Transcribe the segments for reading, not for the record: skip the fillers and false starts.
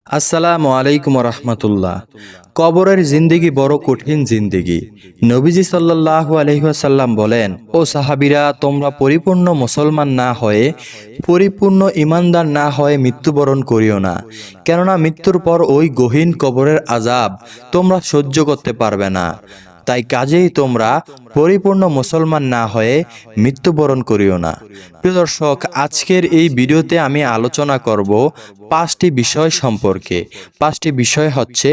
আসসালামু আলাইকুম রহমতুল্লাহ। কবরের জিন্দেগি বড় কঠিন জিন্দেগি। নবীজি সাল্লাল্লাহু আলাইহি ওয়াসাল্লাম বলেন, ও সাহাবীরা, তোমরা পরিপূর্ণ মুসলমান না হয়ে, পরিপূর্ণ ইমানদার না হয়ে মৃত্যুবরণ করিও না। কেননা মৃত্যুর পর ওই গহীন কবরের আযাব তোমরা সহ্য করতে পারবে না। তাই কাজেই তোমরা পরিপূর্ণ মুসলমান না হয়ে মৃত্যুবরণ করিও না। প্রিয় দর্শক, আজকের এই ভিডিওতে আমি আলোচনা করব 5টি বিষয় সম্পর্কে। 5টি বিষয় হচ্ছে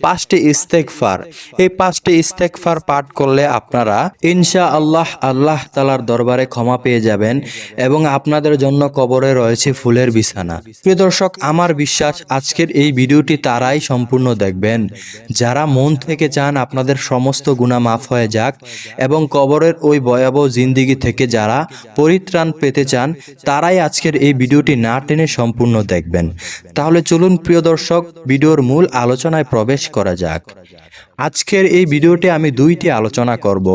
5টি ইস্তেগফার। এই 5টি ইস্তেগফার পাঠ করলে আপনারা ইনশাআল্লাহ আল্লাহ তাআলার দরবারে ক্ষমা পেয়ে যাবেন এবং আপনাদের জন্য কবরে রয়েছে ফুলের বিছানা। প্রিয় দর্শক, আমার বিশ্বাস আজকের এই ভিডিওটি তারাই সম্পূর্ণ দেখবেন যারা মন থেকে চান আপনাদের সমস্ত গুনাহ মাফ হয়ে যাক এবং কবরের ওই ভয়াবহ জিন্দেগি থেকে যারা পরিত্রাণ পেতে চান তারাই আজকের এই ভিডিওটি না টেনে সম্পূর্ণ দেখবেন। তাহলে চলুন প্রিয় দর্শক, ভিডিওর মূল আলোচনায় প্রবেশ করা যাক। আজকের এই ভিডিওতে আমি 2টি আলোচনা করব।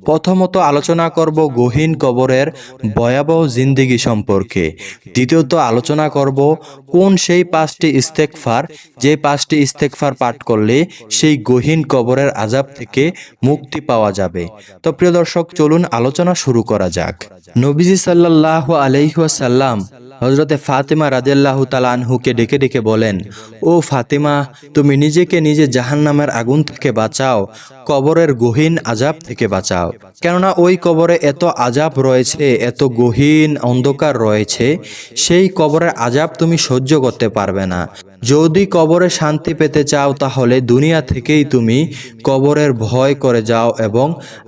প্রথমত আলোচনা করব গহীন কবরের ভয়াবহ জিন্দেগি সম্পর্কে। দ্বিতীয়ত আলোচনা করব কোন সেই 5টি ইস্তেগফার, যে 5টি ইস্তেগফার পাঠ করলে সেই গহীন কবরের আযাব থেকে মুক্তি পাওয়া যাবে। তো প্রিয় দর্শক, চলুন আলোচনা শুরু করা যাক। নবীজি সাল্লাল্লাহু আলাইহি ওয়াসাল্লাম হযরতে ফাতেমা রাদিয়াল্লাহু তাআলা আনহুকে ডেকে ডেকে বলেন, ও ফাতেমা, তুমি নিজেকে নিজে জাহান্নামের আগুন থেকে বাঁচাও, কবরের গহীন আযাব থেকে বাঁচাও। কেননা ওই কবরে এত আযাব রয়েছে, এত গহীন অন্ধকার রয়েছে, সেই কবরের আযাব তুমি সহ্য করতে পারবে না। যদি কবরে শান্তি পেতে চাও তাহলে দুনিয়া থেকেই তুমি কবরের ভয় করে যাও এবং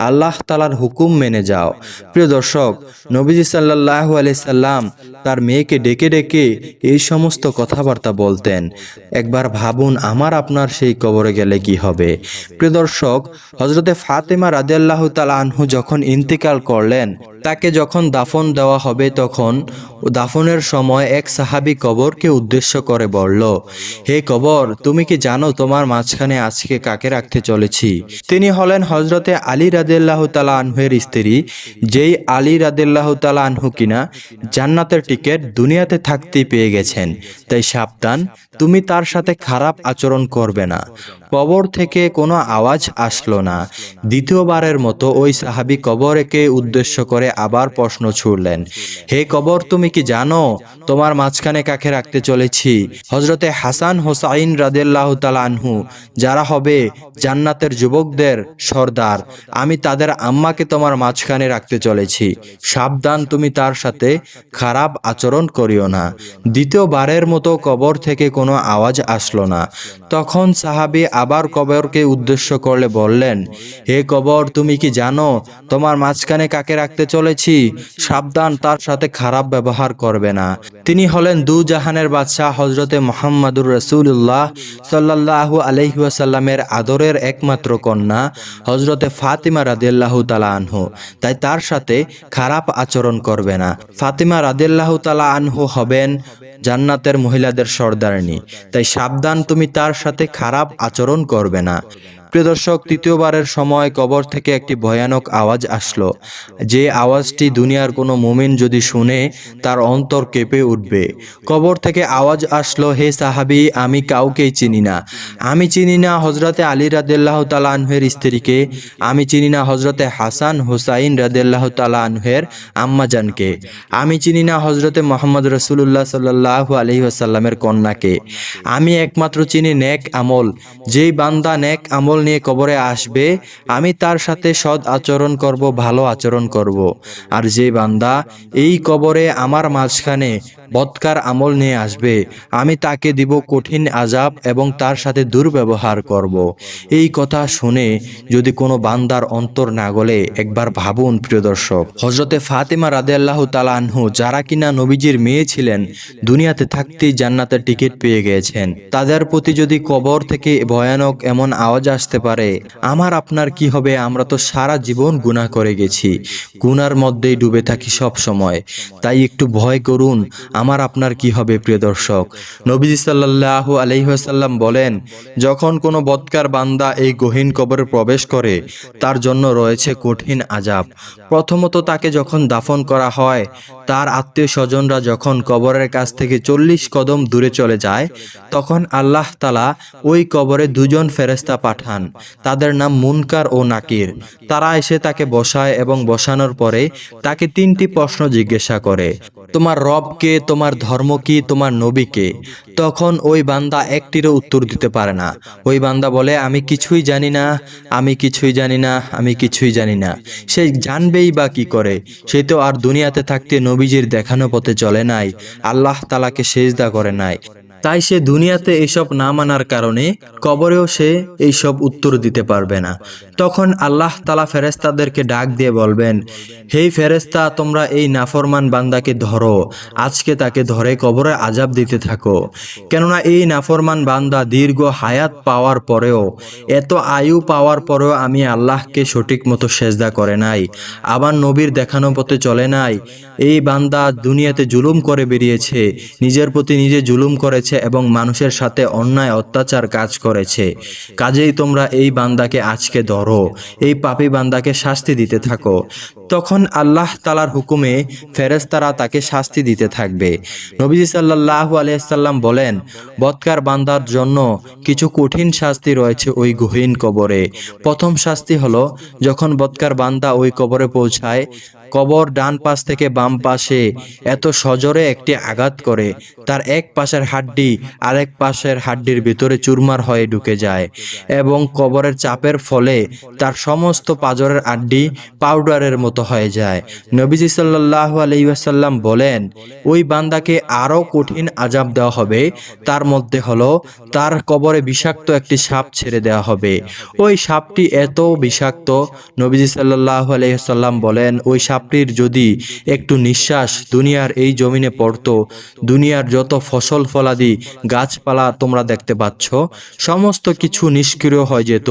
আল্লাহ তাআলার হুকুম মেনে যাও। প্রিয় দর্শক, নবীজি সাল্লাল্লাহু আলাইহি সাল্লাম তার মেয়েকে ডেকে ডেকে এই সমস্ত কথাবার্তা বলতেন। একবার ভাবুন, আমার আপনার সেই কবরে গেলে কি হবে। প্রিয় দর্শক, হযরতে ফাতেমা রাদিয়াল্লাহু তাআলা আনহু যখন ইন্তেকাল করলেন, তাকে যখন দাফন দেওয়া হবে তখন দাফনের সময় এক সাহাবী কবরকে উদ্দেশ্য করে বলল, হে কবর, তুমি কি জানো তোমার মাঝখানে আজকে কাকে রাখতে চলেছি? তিনি হলেন হযরতে আলী রাদিয়াল্লাহু তাআলা আনহুর স্ত্রী, যেই আলী রাদিয়াল্লাহু তাআলা আনহু কিনা জান্নাতের টিকিট দুনিয়াতে থাকতেই পেয়ে গেছেন। তাই সাবধান, তুমি তার সাথে খারাপ আচরণ করবে না। কবর থেকে কোনো আওয়াজ আসলো না। দ্বিতীয়বারের মতো ওই সাহাবী কবরকে উদ্দেশ্য করে আবার প্রশ্ন ছুড়লেন, হে কবর, তুমি কি জানো তোমার মাঝখানে কাকে রাখতে চলেছি? হযরতে হাসান হোসাইন রাদিয়াল্লাহু তাআলা আনহু, যারা হবে জান্নাতের যুবকদের সর্দার, আমি তাদের আম্মাকে তোমার মাঝখানে রাখতে চলেছি। সাবধান, তুমি তার সাথে খারাপ আচরণ করিও না। দ্বিতীয়বারের মতো কবর থেকে কোনো আওয়াজ আসলো না। তখন সাহাবী আবার কবরকে উদ্দেশ্য করলে বললেন, হে কবর, তুমি কি জানো তোমার মাঝখানে কাকে রাখতে চলেছি? সাবধান, তার সাথে খারাপ ব্যবহার করবে না। তিনি হলেন দু জাহানের বাদশাহ হযরতে মুহাম্মাদুর রাসূলুল্লাহ সাল্লাল্লাহু আলাইহি ওয়াসাল্লামের আদরের একমাত্র কন্যা হযরতে ফাতিমা রাদিয়াল্লাহু তাআলা আনহু। তাই তার সাথে খারাপ আচরণ করবে না। ফাতিমা রাদিয়াল্লাহু তাআলা আনহু হবেন জান্নাতের মহিলাদের সর্দারিনী। তাই সাবধান, তুমি তার সাথে খারাপ আচরণ করবে না। প্রিয় দর্শক, তৃতীয়বারের সময় কবর থেকে একটি ভয়ানক আওয়াজ আসলো। যে আওয়াজটি দুনিয়ার কোনো মুমিন যদি শুনে তার অন্তর কেঁপে উঠবে। কবর থেকে আওয়াজ আসলো, হে সাহাবী, আমি কাউকেই চিনি না। আমি চিনি না হযরতে আলী রাদিয়াল্লাহু তাআলা আনহুর স্ত্রীকে, আমি চিনি না হযরতে হাসান হুসাইন রাদিয়াল্লাহু তাআলা আনহুর আম্মাজানকে, আমি চিনি না হযরতে মুহাম্মদ রাসূলুল্লাহ সাল্লাল্লাহু আলাইহি ওয়াসাল্লামের কন্যাকে। আমি একমাত্র চিনি নেক আমল। যেই বান্দা নেক আমল নিয়ে কবরে আসবে, আমি তার সাথে সৎ আচরণ করব, ভালো আচরণ করব। আর যে বান্দা এই কবরে আমার মাঝখানে বদকার আমল নিয়ে আসবে, আমি তাকে দিব কঠিন আযাব এবং তার সাথে দুর্ব্যবহার করব। এই কথা শুনে যদি কোনো বান্দার অন্তর না গলে, একবার ভাবুন প্রিয় দর্শক, হযরতে ফাতিমা রাদিয়াল্লাহু তাআলা আনহু, যারা কিনা নবীজির মেয়ে ছিলেন, দুনিয়াতে থাকতেই জান্নাতের টিকিট পেয়ে গিয়েছেন, তাদের প্রতি যদি কবর থেকে ভয়ানক এমন আওয়াজ আসতো আসতে পারে। আমার আপনার কি হবে? আমরা তো সারা জীবন গুনাহ করে গেছি, গুনার মধ্যেই ডুবে থাকি সব সময়। তাই একটু ভয় করুন, আমার আপনার কি হবে প্রিয় দর্শক। নবীজি সাল্লাল্লাহু আলাইহি ওয়াসাল্লাম বলেন, যখন কোনো বদকার বান্দা এই গহীন কবরে প্রবেশ করে তার জন্য রয়েছে কঠিন আযাব। প্রথমত তাকে যখন দাফন করা হয়, তার আত্মীয় স্বজনরা যখন কবরের কাছ থেকে 40 কদম দূরে চলে যায়, তখন আল্লাহ তাআলা ওই কবরে দুজন ফেরেশতা পাঠান। তাদের নাম মুনকার ও নাকির। তারা এসে তাকে বসায় এবং বসানোর পরে তাকে 3টি প্রশ্ন জিজ্ঞাসা করে, তোমার রব কে, তোমার ধর্ম কি, তোমার নবী কে? তখন ওই বান্দা একটিরও উত্তর দিতে পারে না। ওই বান্দা বলে, আমি কিছুই জানি না, আমি কিছুই জানি না, আমি কিছুই জানি না। সে জানবেই বা কি করে? সে তো আর দুনিয়াতে থাকতে নবীজির দেখানো পথে চলে নাই, আল্লাহ তাআলাকে সিজদা করে নাই। তাই সে দুনিয়াতে এইসব না মানার কারণে কবরেও সে এইসব উত্তর দিতে পারবে না। তখন আল্লাহ তাআলা ফেরেশতাদেরকে ডাক দিয়ে বলবেন, হেই ফেরেশতা, তোমরা এই নাফরমান বান্দাকে ধরো, আজকে তাকে ধরে কবরে আযাব দিতে থাকো। কেননা এই নাফরমান বান্দা দীর্ঘ হায়াত পাওয়ার পরেও, এত আয়ু পাওয়ার পরেও আমি আল্লাহকে সঠিক মতো সেজদা করে নাই, আবার নবীর দেখানো পথে চলে নাই। এই বান্দা দুনিয়াতে জুলুম করে বেরিয়েছে, নিজের প্রতি নিজে জুলুম করেছে এবং মানুষের সাথে অন্যায় অত্যাচার কাজ করেছে। কাজেই তোমরা এই বান্দাকে আজকে ধরো, এই পাপী বান্দাকে শাস্তি দিতে থাকো। তখন আল্লাহ তাআলার হুকুমে ফেরেশতারা তাকে শাস্তি দিতে থাকবে। নবীজি সাল্লাল্লাহু আলাইহি সাল্লাম বলেন, বদকার বান্দার জন্য কিছু কঠিন শাস্তি রয়েছে ওই গহীন কবরে। প্রথম শাস্তি হলো, যখন বদকার বান্দা ওই কবরে পৌঁছায়, কবর ডান পাশ থেকে বাম পাশে এত সজোরে একটি আঘাত করে তার এক পাশের হাড্ডি আরেক পাশের হাড্ডির ভিতরে চুরমার হয়ে ঢুকে যায় এবং কবরের চাপের ফলে তার সমস্ত পাঁজরের আড্ডি পাউডারের মতো হয়ে যায়। নবীজি সাল্লাল্লাহু আলাইহি ওয়াসাল্লাম বলেন, ওই বান্দাকে আরো কঠিন আযাব দেওয়া হবে। তার মধ্যে হলো, তার কবরে বিষাক্ত একটি সাপ ছেড়ে দেওয়া হবে। ওই সাপটি এত বিষাক্ত, নবীজি সাল্লাল্লাহু আলাইহি ওয়াসাল্লাম বলেন, ওই সাপটির যদি একটু নিঃশ্বাস দুনিয়ার এই জমিনে পড়তো, দুনিয়ার যত ফসল ফলাদি গাছপালা তোমরা দেখতে পাচ্ছ, সমস্ত কিছু নিষ্ক্রিয় হয়ে যেত,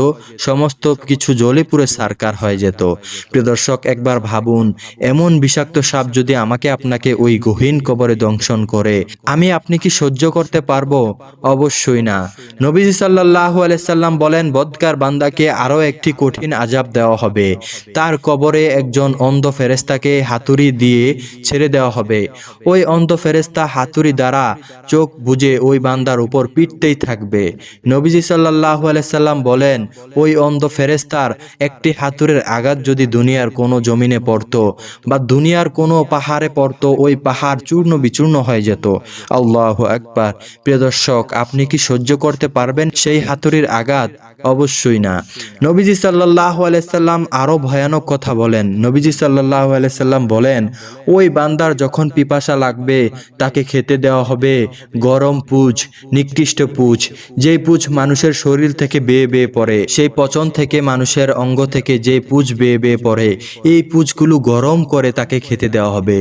সমস্ত কিছু জ্বলে পুড়ে ছারখার হয়ে যেত। প্রিয় দর্শক, একবার ভাবুন, এমন বিষাক্ত সাপ যদি আমাকে আপনাকে ওই গহীন কবরে দংশন করে, আমি আপনি কি সহ্য করতে পারবো? অবশ্যই না। নবীজি সাল্লাল্লাহু আলাইহি সাল্লাম বলেন, বদকার বান্দাকে আরো একটি কঠিন আযাব দেওয়া হবে। তার কবরে একজন অন্ধ ফেরেশতাকে হাতুড়ি দিয়ে ছেড়ে দেওয়া হবে। ওই অন্ধ ফেরেশতা হাতুড়ি দ্বারা চোখ বুজে ওই বান্দার উপর পিটতেই থাকবে। নবীজি সাল্লাল্লাহু আলাইহি সাল্লাম বলেন, ওই অন্ধ ফেরেশতার একটি হাতুড়ির আঘাত যদি দুনিয়ার কোনো জমিনে পড়তো বা দুনিয়ার কোনো পাহাড়ে পড়তো, ওই পাহাড় চূর্ণ বিচূর্ণ হয়ে যেত। আল্লাহু আকবার। প্রিয় দর্শক, আপনি কি সহ্য করতে পারবেন সেই হাতুড়ির আঘাত? অবশ্যই না। নবীজি সাল্লাল্লাহু আলাইহি সাল্লাম আরো ভয়ানক কথা বলেন। নবীজি সাল্লাল্লাহু আলাইহি সাল্লাম বলেন, ওই বান্দার যখন পিপাসা লাগবে, তাকে খেতে দেওয়া হবে গরম পুঁজ, নিকৃষ্ট পুঁজ, যেই পুঁজ মানুষের শরীর থেকে বেয়ে বেয়ে পড়ে, সেই পচন থেকে মানুষের অঙ্গ থেকে যে পুঁজ বেয়ে বেয়ে পড়ে, এই পুঁজগুলো গরম করে তাকে খেতে দেওয়া হবে।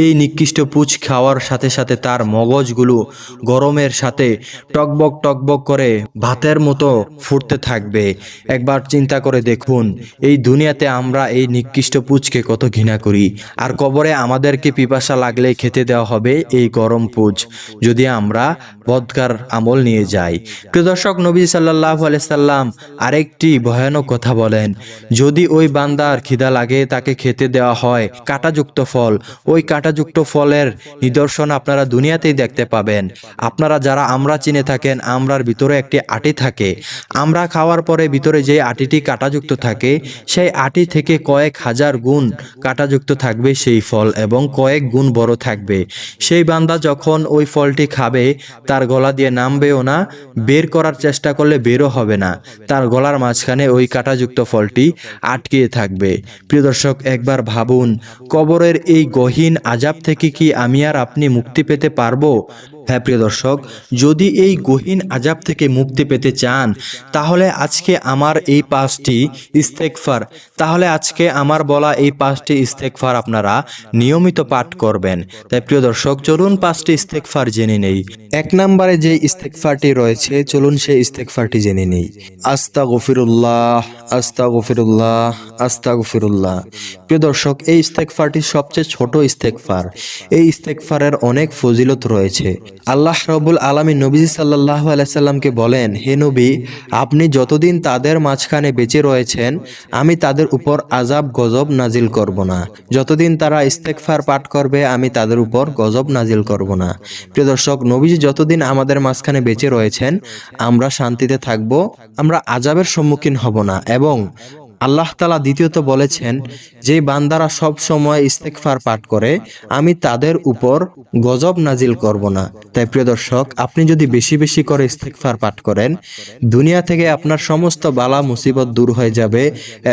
এই নিকৃষ্ট পুঁজ খাওয়ার সাথে সাথে তার মগজগুলো গরমের সাথে টকবক টকবক করে ভাতের মতো ফুটতে থাকবে। একবার চিন্তা করে দেখুন, এই দুনিয়াতে আমরা এই নিকৃষ্ট পুঁজকে কত ঘৃণা করি, আর কবরে আমাদেরকে পিপাসা লাগলে খেতে দেওয়া হবে এই গরম পুঁজ, যদি আমরা বদকার আমল নিয়ে যাই। প্রিয় দর্শক, নবী সাল্লাল্লাহু আলাইহি সাল্লাম আরেকটি ভয়ানক কথা বলেন, যদি ওই বান্দার খিদা লাগে, তাকে খেতে দেওয়া হয় কাঁটাযুক্ত ফল। ওই কাঁটাযুক্ত ফলের নিদর্শন আপনারা দুনিয়াতেই দেখতে পাবেন। আপনারা যারা আমরা চিনে থাকেন, আমরার ভিতরে একটি আটি থাকে, আমরা খাওয়ার পরে ভিতরে যে আটিটি কাঁটাযুক্ত থাকে, সেই আটি থেকে কয়েক হাজার গুণ কাঁটাযুক্ত থাকবে সেই ফল এবং কয়েক গুণ বড় থাকবে। সেই বান্দা যখন ওই ফলটি খাবে, তার গলা দিয়ে নামবেও না, বের করার চেষ্টা করলে বেরও হবে না, তার গলার মাঝখানে ওই কাঁটাযুক্ত ফলটি আটকে থাকবে। প্রিয় দর্শক, একবার ভাবুন, কবরের এই গহীন আযাব থেকে কি আমি আর আপনি মুক্তি পেতে পারবো? হ্যাঁ প্রিয় দর্শক, যদি এই গহীন আযাব থেকে মুক্তি পেতে চান তাহলে আজকে আমার এই 5টি ইস্তেগফার বলা এই 5টি ইস্তেগফার আপনারা নিয়মিত পাঠ করবেন। তাই প্রিয় দর্শক, চলুন 5টি ইস্তেগফার জেনে নেই। 1 নম্বরে যে ইস্তেগফারটি রয়েছে, চলুন সেই ইস্তেগফারটি জেনে নেই। আস্তাগফিরুল্লাহ, আস্তাগফিরুল্লাহ, আস্তাগফিরুল্লাহ। প্রিয় দর্শক, এই ইস্তেগফারটি সবচেয়ে ছোট ইস্তেগফার। এই ইস্তেগফারের অনেক ফজিলত রয়েছে। আল্লাহ রাব্বুল আলামিন নবীজি সাল্লাল্লাহু আলাইহি সাল্লামকে বলেন, হে নবী, আপনি যতদিন তাদের মাঝখানে বেঁচে রয়েছেন আমি তাদের উপর আযাব গজব নাজিল করব না। যতদিন তারা ইস্তেগফার পাঠ করবে আমি তাদের উপর গজব নাজিল করব না। প্রিয় দর্শক, নবীজি যতদিন আমাদের মাঝখানে বেঁচে রয়েছেন আমরা শান্তিতে থাকব, আমরা আযাবের সম্মুখীন হব না। এবং আল্লাহ তাআলা দ্বিতীয়ত বলেছেন, যে বান্দারা সব সময় ইস্তেগফার পাঠ করে আমি তাদের উপর গজব নাজিল করব না। তাই প্রিয় দর্শক, আপনি যদি বেশি বেশি করে ইস্তেগফার পাঠ করেন দুনিয়া থেকে আপনার সমস্ত বালা মুসিবত দূর হয়ে যাবে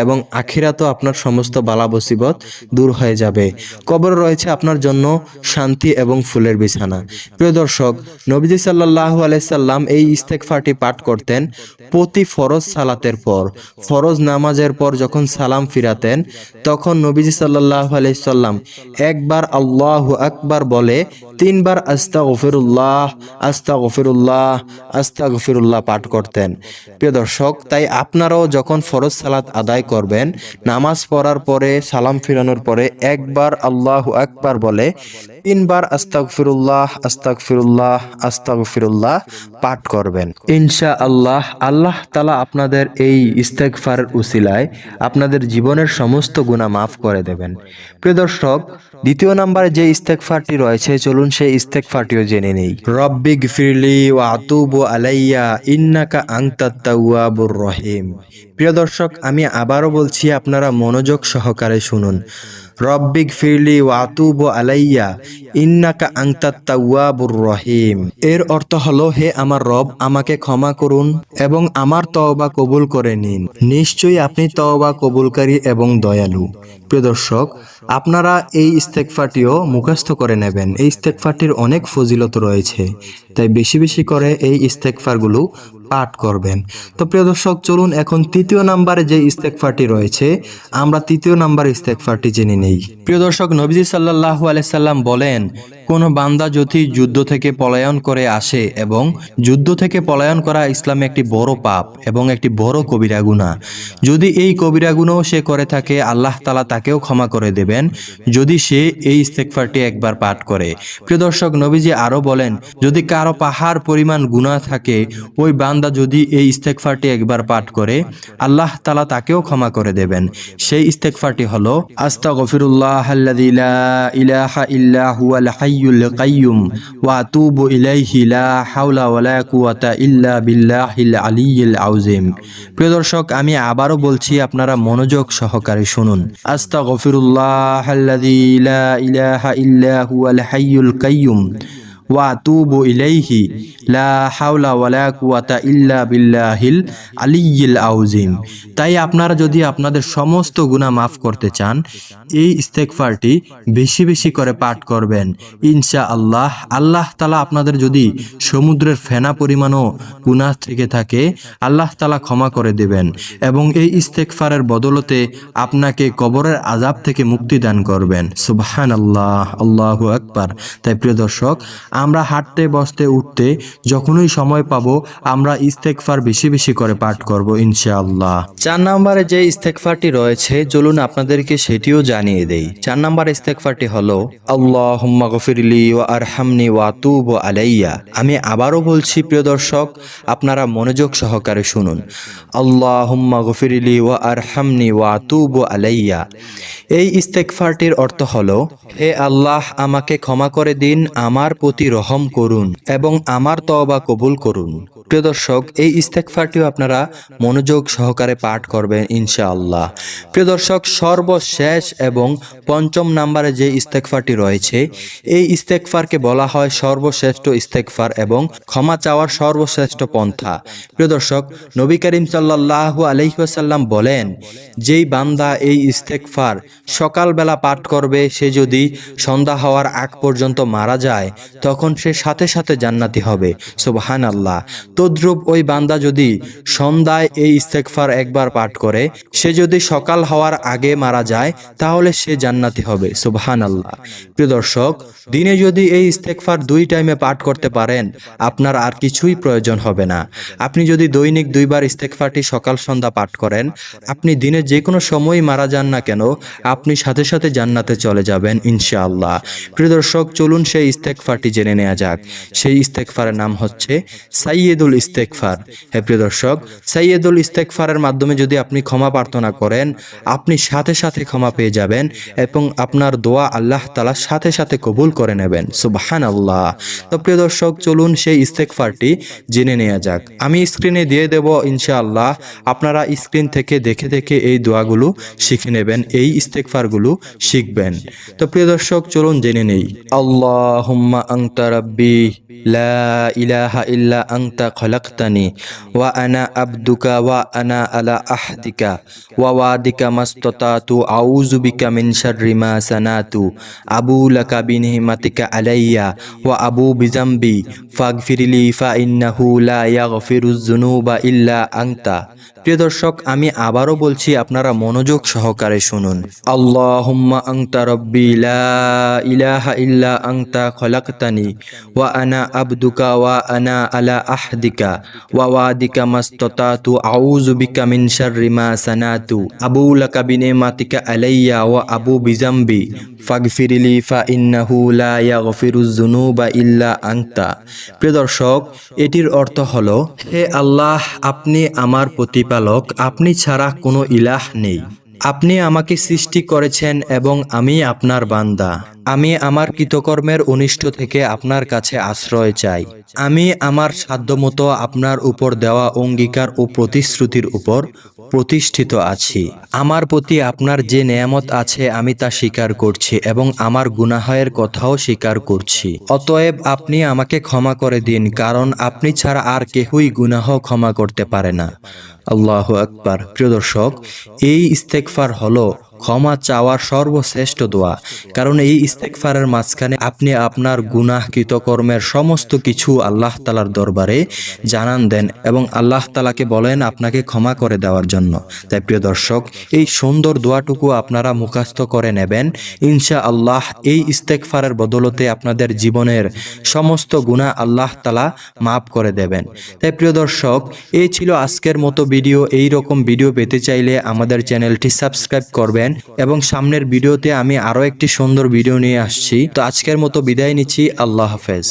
এবং আখিরাতেও আপনার সমস্ত বালা মুসিবত দূর হয়ে যাবে। কবরে রয়েছে আপনার জন্য শান্তি এবং ফুলের বিছানা। প্রিয় দর্শক, নবীজি সাল্লাল্লাহু আলাইহি সাল্লাম এই ইস্তেগফারটি পাঠ করতেন প্রতি ফরজ সালাতের পর। ফরজ নামাজের পর যখন সালাম ফিরাতেন তখন নবীজি সাল্লাল্লাহু আলাইহি সাল্লাম একবার আল্লাহু আকবার বলে 3 বার আস্তাগফিরুল্লাহ, আস্তাগফিরুল্লাহ, আস্তাগফিরুল্লাহ পাঠ করতেন। প্রিয় দর্শক, তাই আপনারাও যখন ফরজ সালাত আদায় করবেন নামাজ পড়ার পরে সালাম ফিরানোর পরে একবার আল্লাহু আকবার বলে 3 বার আস্তাগফিরুল্লাহ, আস্তাগফিরুল্লাহ, আস্তাগফিরুল্লাহ পাঠ করবেন। ইনশাআল্লাহ আল্লাহ তাআলা আপনাদের এই ইস্তেগফারের উসিলায় আপনাদের জীবনের সমস্ত গুনাহ মাফ করে দেবেন। প্রিয় দর্শক, দ্বিতীয় নম্বরে যে ইস্তেগফারটি রয়েছে চলুন সেই ইস্তেগফারটিও জেনে নেই। রব্বিগফিরলি ওয়া আতুবু আলাইয়া ইন্নাকা আনতাত তাওয়াবুর রহিম। প্রিয় দর্শক, আমি আবারও বলছি, আপনারা মনোযোগ সহকারে শুনুন। রব্বিগফিরলি ওয়া আতুবু আলাইয়া ইন্নাকা আনতাত তাওয়াবুর রহিম। এর অর্থ হলো, হে আমার রব, আমাকে ক্ষমা করুন এবং আমার তওবা কবুল করে নিন। নিশ্চয়ই আপনি তওবা কবুলকারী এবং দয়ালু। প্রিয় দর্শক, আপনারা এই ইস্তেগফারটিও মুখস্থ করে নেবেন। এই ইস্তেগফারটির অনেক ফজিলত রয়েছে, তাই বেশি বেশি করে এই ইস্তেগফারগুলো পাঠ করবেন। তো প্রিয় দর্শক, চলুন এখন তৃতীয় নম্বরে যে ইস্তেগফারটি রয়েছে আমরা তৃতীয় নম্বর ইস্তেগফারটি জেনে নেই। প্রিয় দর্শক, নবীজি সাল্লাল্লাহু আলাইহি সাল্লাম বলেন, কোন বান্দা যদি যুদ্ধ থেকে পলায়ন করে আসে, এবং যুদ্ধ থেকে পলায়ন করা ইসলামে একটি বড় পাপ এবং একটি বড় কবিরা গুনাহ। যদি এই কবিরা গুনাহ সে করে থাকে আল্লাহ তাআলা তাকেও ক্ষমা করে দেবেন যদি সে এই ইস্তেগফারটি একবার পাঠ করে। প্রিয় দর্শক, নবীজি আরো বলেন, যদি কারো পাহাড় পরিমাণ গুনাহ থাকে ওই বান্দা যদি এই ইস্তেগফারটি একবার পাঠ করে আল্লাহ তাআলা তাকেও ক্ষমা করে দেবেন। সেই ইস্তেগফারটি হলো আস্তাগফিরুল্লাহাল্লাযী লা ইলাহা ইল্লা হুয়াল হাইয়ুল কাইয়্যুম ওয়া আতুবু ইলাইহি লা হাওলা ওয়ালা কুওয়াতা ইল্লা বিল্লাহিল আলিয়্যিল আযীম। প্রিয় দর্শক, আমি আবারও বলছি, আপনারা মনোযোগ সহকারে শুনুন। আস্তাগফিরুল্লাহাল্লাযী লা ইলাহা ইল্লা হুয়াল হাইয়ুল কাইয়্যুম ওয়া আতুবু ইলাইহি লা হাওলা ওয়ালা কুওয়াতা ইল্লা বিল্লাহিল আলিয়্যিল আযীম। তাই আপনারা যদি আপনাদের সমস্ত গুনাহ মাফ করতে চান এই ইস্তেগফারটি বেশি বেশি করে পাঠ করবেন। ইনশাআল্লাহ আল্লাহ তাআলা আপনাদের যদি সমুদ্রের ফেনা পরিমাণও গুনাহ থেকে থাকে আল্লাহ তাআলা ক্ষমা করে দেবেন এবং এই ইস্তেগফারের বদলতে আপনাকে কবরের আযাব থেকে মুক্তি দান করবেন। সুবহানাল্লাহ, আল্লাহু আকবার। তাই প্রিয় দর্শক, আমরা হাঁটতে বসতে উঠতে যখনই সময় পাবো আমরা ইস্তেগফার বেশি বেশি করে পাঠ করব ইনশাআল্লাহ। 4 নম্বরে যে ইস্তেগফারটি রয়েছে চলুন আপনাদেরকে সেটিও জানিয়ে দেই। 4 নম্বর ইস্তেগফারটি হলো আল্লাহুম্মা গফিরলি ওয়া আরহামনি ওয়া আতুবু আলাইয়া। আমি আবারও বলছি প্রিয় দর্শক, আপনারা মনোযোগ সহকারে শুনুন। আল্লাহুম্মা গফিরলি ওয়া আরহামনি ওয়া আতুবু আলাইয়া। এই ইস্তেগফারটির অর্থ হলো, হে আল্লাহ, আমাকে ক্ষমা করে দিন, আমার প্রতি রহম করুন এবং আমার তওবা কবুল করুন। প্রিয় দর্শক, এই ইস্তেগফারটিও আপনারা মনোযোগ সহকারে পাঠ করবেন ইনশাআল্লাহ। প্রিয় দর্শক, সর্বশেষ এবং পঞ্চম নম্বরে যে ইস্তেগফারটি রয়েছে, এই ইস্তেগফারকে বলা হয় সর্বশ্রেষ্ঠ ইস্তেগফার এবং ক্ষমা চাওয়ার সর্বশ্রেষ্ঠ পন্থা। প্রিয় দর্শক, নবী করিম সাল্লাল্লাহু আলাইহি ওয়াসাল্লাম বলেন, যেই বান্দা এই ইস্তেগফার সকালবেলা পাঠ করবে, সে যদি সন্ধ্যা হওয়ার আগ পর্যন্ত মারা যায়, তখন সে সাথে সাথে জান্নাতি হবে। সুবহানাল্লাহ। তদ্রূপ ওই বান্দা যদি সন্ধ্যায় এই ইস্তেগফার একবার পাঠ করে, সে যদি সকাল হওয়ার আগে মারা যায়, তাহলে সে জান্নাতি হবে। সুবহানাল্লাহ। প্রিয় দর্শক, দিনে যদি এই ইস্তেগফার 2 টাইমে পাঠ করতে পারেন, আপনার আর কিছুই প্রয়োজন হবে না। আপনি যদি দৈনিক 2 বার ইস্তেগফারটি সকাল সন্ধ্যা পাঠ করেন, আপনি দিনে যে কোনো সময় মারা যান না কেন, আপনি সাথে সাথে জান্নাতে চলে যাবেন ইনশাআল্লাহ। প্রিয় দর্শক, চলুন সেই ইস্তেগফারটি জেনে নেওয়া যাক। সেই ইস্তেগফারের নাম হচ্ছে সাইয়্যিদুল ইস্তেগফার। হ্যাঁ প্রিয় দর্শক, সাইয়্যিদুল ইস্তেগফারের মাধ্যমে যদি আপনি ক্ষমা প্রার্থনা করেন, আপনি সাথে সাথে ক্ষমা পেয়ে যাবেন এবং আপনার দোয়া আল্লাহ তাআলা সাথে সাথে কবুল করে নেবেন। সুবহানাল্লাহ। তো প্রিয় দর্শক, চলুন সেই ইস্তেগফারটি জেনে নেওয়া যাক। আমি স্ক্রিনে দিয়ে দেব ইনশাআল্লাহ। আপনারা স্ক্রিন থেকে দেখে দেখে এই দোয়াগুলো শিখে নেবেন, এই ইস্তেগফারগুলো শিখবেন। তো প্রিয় দর্শক, চলুন জেনে নেই। আল্লাহুম্মা আনতা রাব্বি লা ইলাহা ইল্লা আনতা খলাকতানি ওয়া আনা আবদুকা ওয়া আনা আলা আহদিকা ওয়া ওয়াদিকা মাসতাতাতু আউযু বিকা মিন শাররি মা সানাতু আবু লাকা বিনিহমাতিকা আলাইয়া ওয়া আবু বিজামবি ফাগফিরলি ফা ইন্নাহু লা ইয়াগফিরুয যুনুবা ইল্লা আনতা। প্রিয় দর্শক, আমি আবারও বলছি, আপনারা মনোযোগ সহকারে শুনুন। আল্লাহুম্মা আনতা রাব্বি লা ইলাহা ইল্লা আনতা খলাকতানি ওয়া আনা আবদুকা ওয়া আনা আলা আহদিকা ওয়া ওয়াদিকা মাসতাতাতু আউযু বিকা মিন শাররি মা সানাতু আবু লাকা বিনিমাতিকা আলাইয়া ওয়া আবু বিজামবি ফাগফিরলি ফা ইন্নাহু লা ইয়াগফিরুয যুনুবা ইল্লা আনতা। প্রিয় দর্শক, এটির অর্থ হলো, হে আল্লাহ, আপনি আমার প্রতিপালক, আপনি ছাড়া কোনো ইলাহ নেই। আপনি আমাকে সৃষ্টি করেছেন এবং আমি আপনার বান্দা। আমি আমার কৃতকর্মের অনিষ্ট থেকে আপনার কাছে আশ্রয় চাই। আমি আমার সাধ্যমতো আপনার উপর দেওয়া অঙ্গীকার ও প্রতিশ্রুতির উপর প্রতিষ্ঠিত আছি। আমার প্রতি আপনার যে নেয়ামত আছে, আমি তা স্বীকার করছি এবং আমার গুনাহের কথাও স্বীকার করছি। অতএব আপনি আমাকে ক্ষমা করে দিন, কারণ আপনি ছাড়া আর কেহই গুনাহ ক্ষমা করতে পারে না। আল্লাহু আকবার। প্রিয় দর্শক, এই ইস্তেগফার হলো ক্ষমা চাওয়ার সর্বশ্রেষ্ঠ দোয়া, কারণ এই ইস্তেগফারের মাঝখানে আপনি আপনার গুনাহ কৃতকর্মের সমস্ত কিছু আল্লাহ তাআলার দরবারে জানান দেন এবং আল্লাহ তাআলাকে বলেন আপনাকে ক্ষমা করে দেওয়ার জন্য। তাই প্রিয় দর্শক, এই সুন্দর দোয়াটুকু আপনারা মুখস্থ করে নেবেন ইনশাআল্লাহ। এই ইস্তেগফারের বদলতে আপনাদের জীবনের সমস্ত গুনাহ আল্লাহ তাআলা মাফ করে দেবেন। তাই প্রিয় দর্শক, এই ছিল আজকের মতো ভিডিও। এই রকম ভিডিও পেতে চাইলে আমাদের চ্যানেলটি সাবস্ক্রাইব করবেন এবং সামনের ভিডিওতে আমি আরো একটি সুন্দর ভিডিও নিয়ে আসছি। তো আজকের মতো বিদায় নিচ্ছি। আল্লাহ হাফেজ।